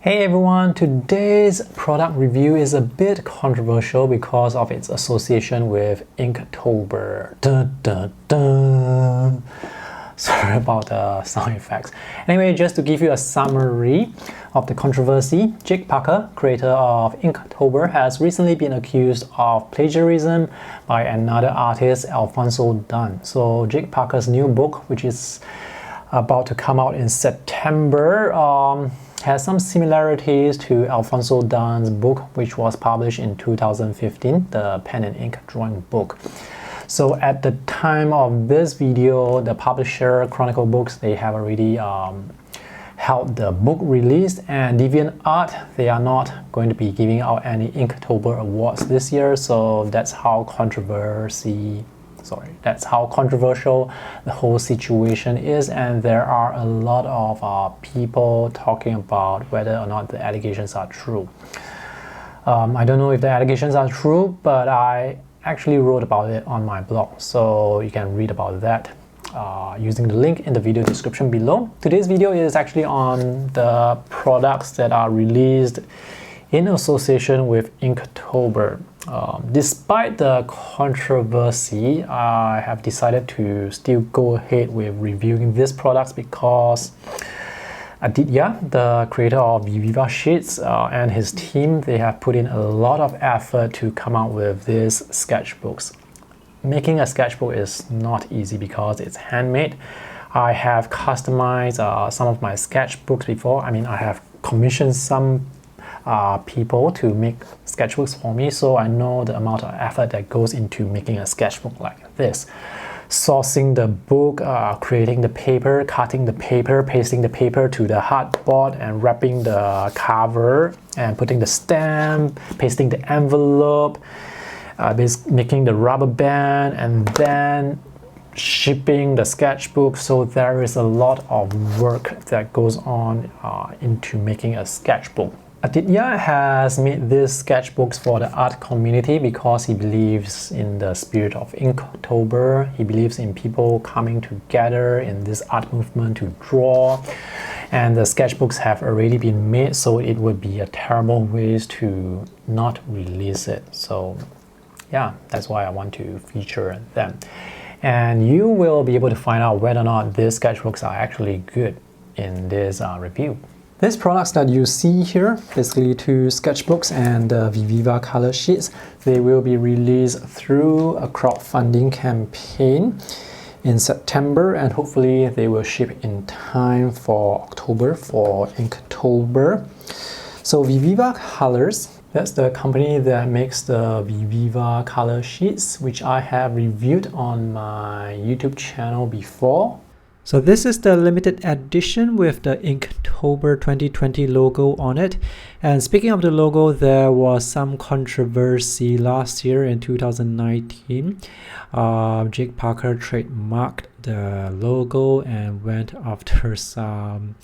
Hey everyone, today's product review is a bit controversial because of its association with Inktober. Dun, dun, dun. Sorry about the sound effects. Anyway, just to give you a summary of the controversy, Jake Parker, creator of Inktober, has recently been accused of plagiarism by another artist, Alphonso Dunn. So Jake Parker's new book, which is about to come out in September, has some similarities to Alphonso Dunn's book, which was published in 2015, the pen and ink drawing book. So at the time of this video, the publisher Chronicle Books, they have already held the book release, and DeviantArt, they are not going to be giving out any Inktober awards this year. So that's how controversial the whole situation is, and there are a lot of people talking about whether or not the allegations are true. I don't know if the allegations are true, but I actually wrote about it on my blog, so you can read about that using the link in the video description below. Today's video is actually on the products that are released in association with Inktober. Despite the controversy, I have decided to still go ahead with reviewing these products because Aditya, the creator of Viviva Sheets, and his team, they have put in a lot of effort to come out with these sketchbooks. Making a sketchbook is not easy because it's handmade. I have customized some of my sketchbooks before. I have commissioned some people to make sketchbooks for me, so I know the amount of effort that goes into making a sketchbook like this. Sourcing the book, creating the paper, cutting the paper, pasting the paper to the hardboard, and wrapping the cover, and putting the stamp, pasting the envelope, making the rubber band, and then shipping the sketchbook. So there is a lot of work that goes on into making a sketchbook. Aditya has made these sketchbooks for the art community because he believes in the spirit of Inktober. He believes in people coming together in this art movement to draw. And the sketchbooks have already been made, so it would be a terrible waste to not release it. So yeah, that's why I want to feature them. And you will be able to find out whether or not these sketchbooks are actually good in this review. These products that you see here, basically two sketchbooks and Viviva Colorsheets, they will be released through a crowdfunding campaign in September, and hopefully they will ship in time for October for Inktober. So Viviva Colors, that's the company that makes the Viviva Colorsheets, which I have reviewed on my YouTube channel before. So this is the limited edition with the Inktober 2020 logo on it. And speaking of the logo, there was some controversy last year in 2019. Jake Parker trademarked the logo and went after some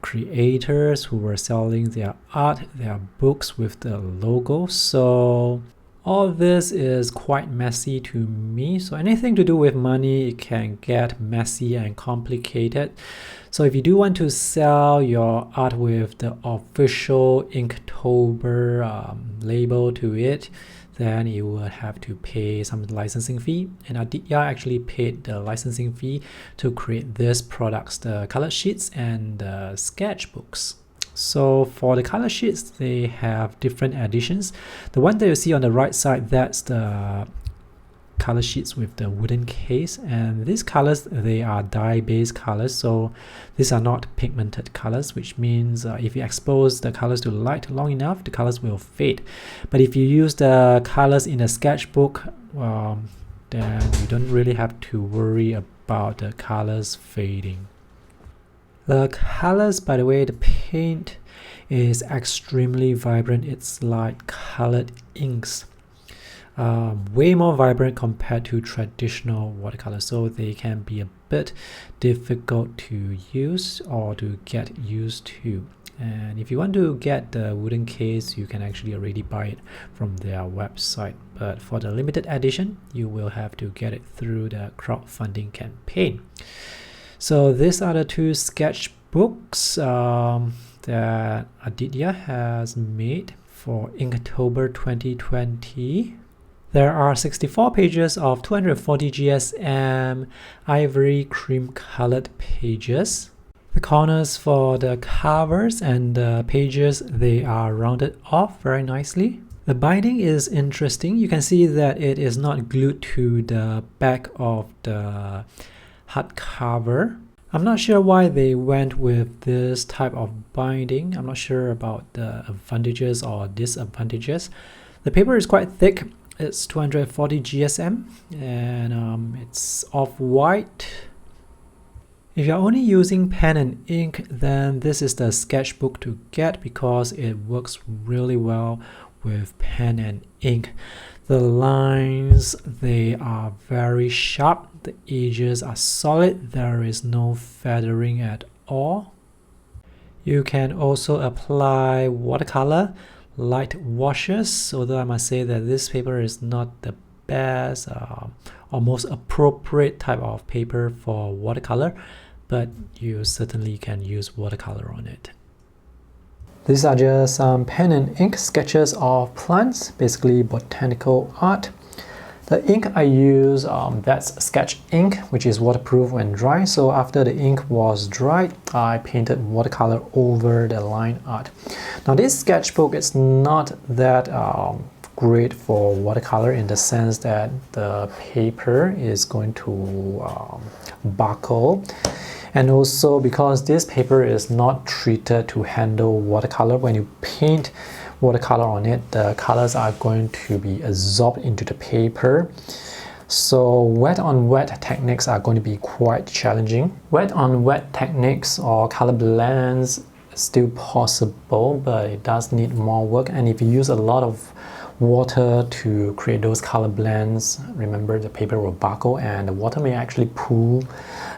creators who were selling their art, their books with the logo. So all this is quite messy to me. So anything to do with money, it can get messy and complicated. So if you do want to sell your art with the official Inktober label to it, then you will have to pay some licensing fee. And Aditya actually paid the licensing fee to create these products, the color sheets and the sketchbooks. So for the color sheets, they have different editions. The one that you see on the right side, that's the color sheets with the wooden case, and these colors, they are dye-based colors, so these are not pigmented colors, which means if you expose the colors to light long enough, the colors will fade. But if you use the colors in a sketchbook, then you don't really have to worry about the colors fading. The colors, by the way, the paint is extremely vibrant. It's like colored inks, way more vibrant compared to traditional watercolor, so they can be a bit difficult to use or to get used to. And if you want to get the wooden case, you can actually already buy it from their website, but for the limited edition, you will have to get it through the crowdfunding campaign. So these are the two sketchbooks. that Aditya has made for Inktober 2020. There are 64 pages of 240 GSM ivory cream colored pages. The corners for the covers and the pages, they are rounded off very nicely. The binding is interesting. You can see that it is not glued to the back of the hardcover. I'm not sure why they went with this type of binding. I'm not sure about the advantages or disadvantages. The paper is quite thick. It's 240 GSM and it's off-white. If you're only using pen and ink, then this is the sketchbook to get because it works really well with pen and ink. The lines, they are very sharp. The edges are solid. There is no feathering at all. You can also apply watercolor light washes, although I must say that this paper is not the best or most appropriate type of paper for watercolor, but you certainly can use watercolor on it. These are just some pen and ink sketches of plants, basically botanical art. The ink I use, that's sketch ink, which is waterproof when dry. So after the ink was dried, I painted watercolor over the line art. Now this sketchbook is not that great for watercolor in the sense that the paper is going to buckle. And also because this paper is not treated to handle watercolor, when you paint watercolor on it, the colors are going to be absorbed into the paper. So wet on wet techniques are going to be quite challenging. Wet on wet techniques or color blends is still possible, but it does need more work. And if you use a lot of water to create those color blends, remember the paper will buckle and the water may actually pool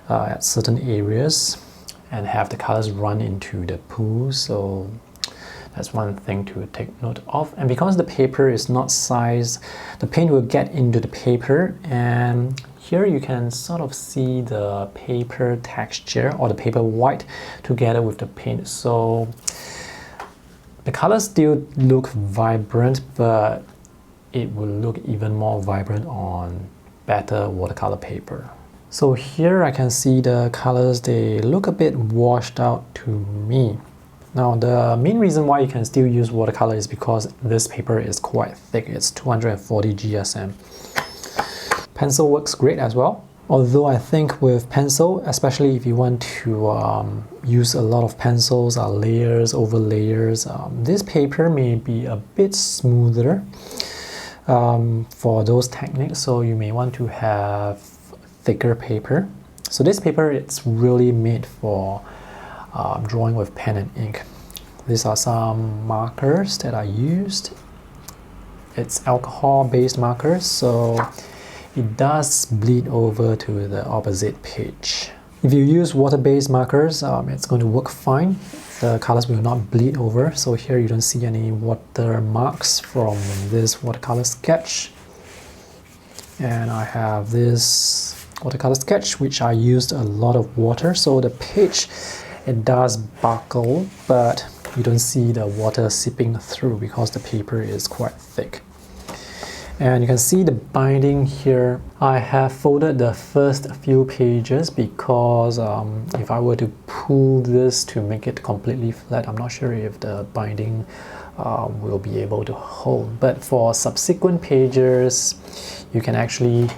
at certain areas and have the colors run into the pool. So that's one thing to take note of. And because the paper is not sized, the paint will get into the paper, and here you can sort of see the paper texture or the paper white together with the paint. So the colors still look vibrant, but it will look even more vibrant on better watercolor paper. So here I can see the colors, they look a bit washed out to me. Now the main reason why you can still use watercolor is because this paper is quite thick. It's 240 GSM. Pencil works great as well. Although I think with pencil, especially if you want to use a lot of pencils or layers over layers, this paper may be a bit smoother for those techniques. So you may want to have thicker paper. So this paper, it's really made for drawing with pen and ink. These are some markers that I used. It's alcohol-based markers, so it does bleed over to the opposite page. If you use water-based markers, it's going to work fine. The colors will not bleed over. So here you don't see any water marks from this watercolor sketch. And I have this watercolor sketch which I used a lot of water, so the page, it does buckle, but you don't see the water seeping through because the paper is quite thick. And you can see the binding here. I have folded the first few pages because if I were to pull this to make it completely flat, I'm not sure if the binding will be able to hold. But for subsequent pages, you can actually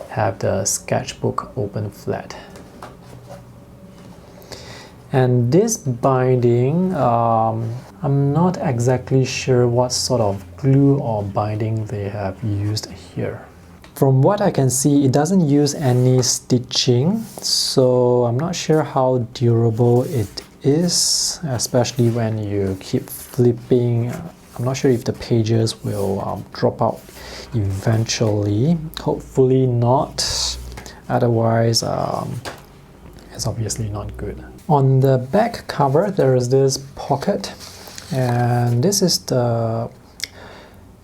have the sketchbook open flat. And this binding, I'm not exactly sure what sort of glue or binding they have used here. From what I can see, it doesn't use any stitching, so I'm not sure how durable it is, especially when you keep flipping. I'm not sure if the pages will drop out eventually. Hopefully not, otherwise it's obviously not good. On the back cover there is this pocket, and this is the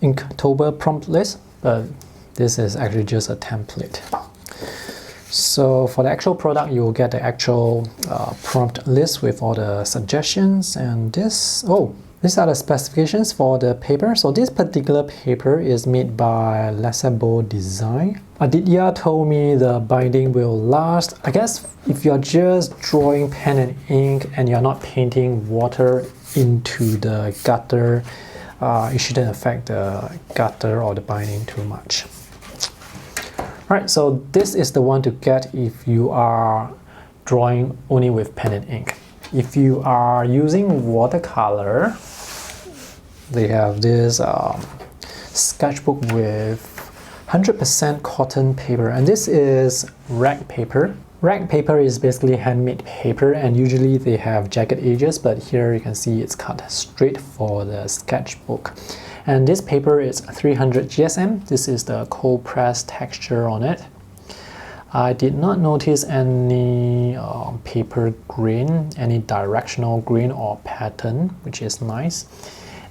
Inktober prompt list, but this is actually just a template. So for the actual product, you'll get the actual prompt list with all the suggestions, and these are the specifications for the paper. So this particular paper is made by Lesabo Design. Aditya told me the binding will last. I guess if you're just drawing pen and ink and you're not painting water into the gutter, it shouldn't affect the gutter or the binding too much. Alright, so this is the one to get if you are drawing only with pen and ink. If you are using watercolor, they have this sketchbook with 100% cotton paper, and this is rag paper. Rag paper is basically handmade paper, and usually they have jagged edges, but here you can see it's cut straight for the sketchbook. And this paper is 300 GSM. This is the cold press texture on it. I did not notice any paper grain, any directional grain or pattern, which is nice.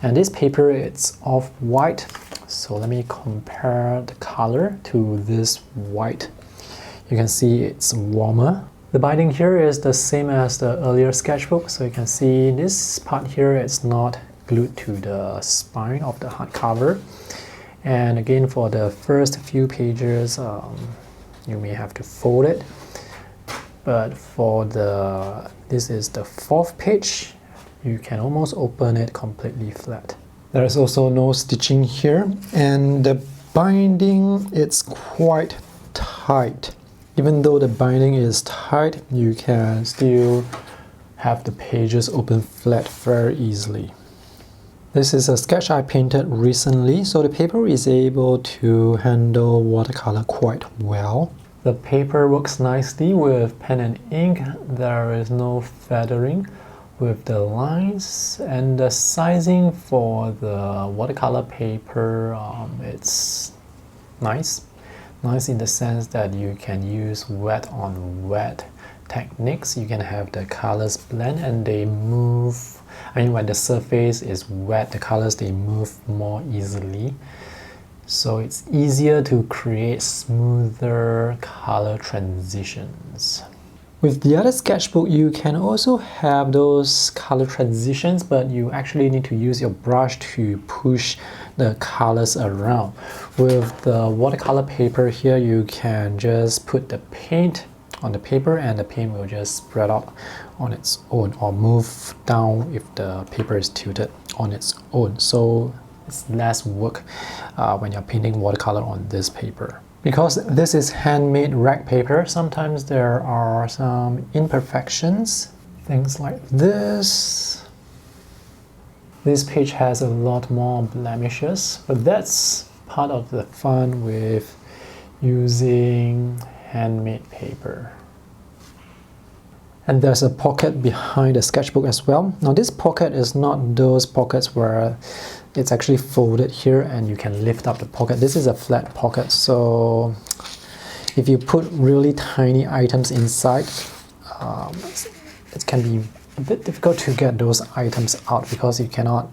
And this paper, it's off-white. So let me compare the color to this white. You can see it's warmer. The binding here is the same as the earlier sketchbook. So you can see this part here, it's not glued to the spine of the hardcover. And again, for the first few pages, you may have to fold it. But for this is the 4th page, you can almost open it completely flat. There is also no stitching here, and the binding, it's quite tight. Even though the binding is tight, you can still have the pages open flat very easily. This is a sketch I painted recently, so the paper is able to handle watercolor quite well. The paper works nicely with pen and ink. There is no feathering with the lines, and the sizing for the watercolor paper, it's nice in the sense that you can use wet on wet techniques. You can have the colors blend and they move. I mean, when the surface is wet, the colors, they move more easily. So it's easier to create smoother color transitions. With the other sketchbook, you can also have those color transitions, but you actually need to use your brush to push the colors around. With the watercolor paper here, you can just put the paint on the paper and the paint will just spread out on its own or move down if the paper is tilted on its own. So it's less work when you're painting watercolor on this paper. Because this is handmade rag paper, sometimes there are some imperfections. Things like this. This page has a lot more blemishes, but that's part of the fun with using handmade paper. And there's a pocket behind the sketchbook as well. Now this pocket is not those pockets where it's actually folded here and you can lift up the pocket. This is a flat pocket, so if you put really tiny items inside, it can be a bit difficult to get those items out because you cannot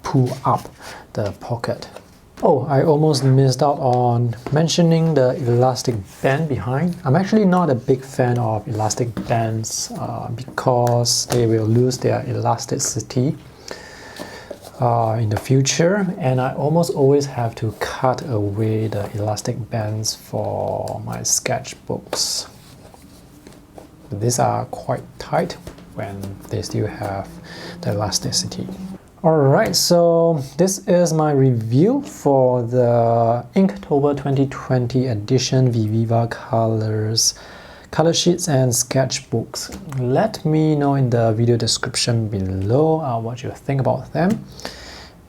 pull up the pocket. Oh, I almost missed out on mentioning the elastic band behind. I'm actually not a big fan of elastic bands because they will lose their elasticity in the future, and I almost always have to cut away the elastic bands for my sketchbooks. These are quite tight when they still have the elasticity. Alright, so this is my review for the Inktober 2020 edition Viviva Colors color sheets and sketchbooks. Let me know in the video description below what you think about them.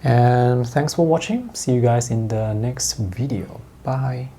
And thanks for watching. See you guys in the next video. Bye.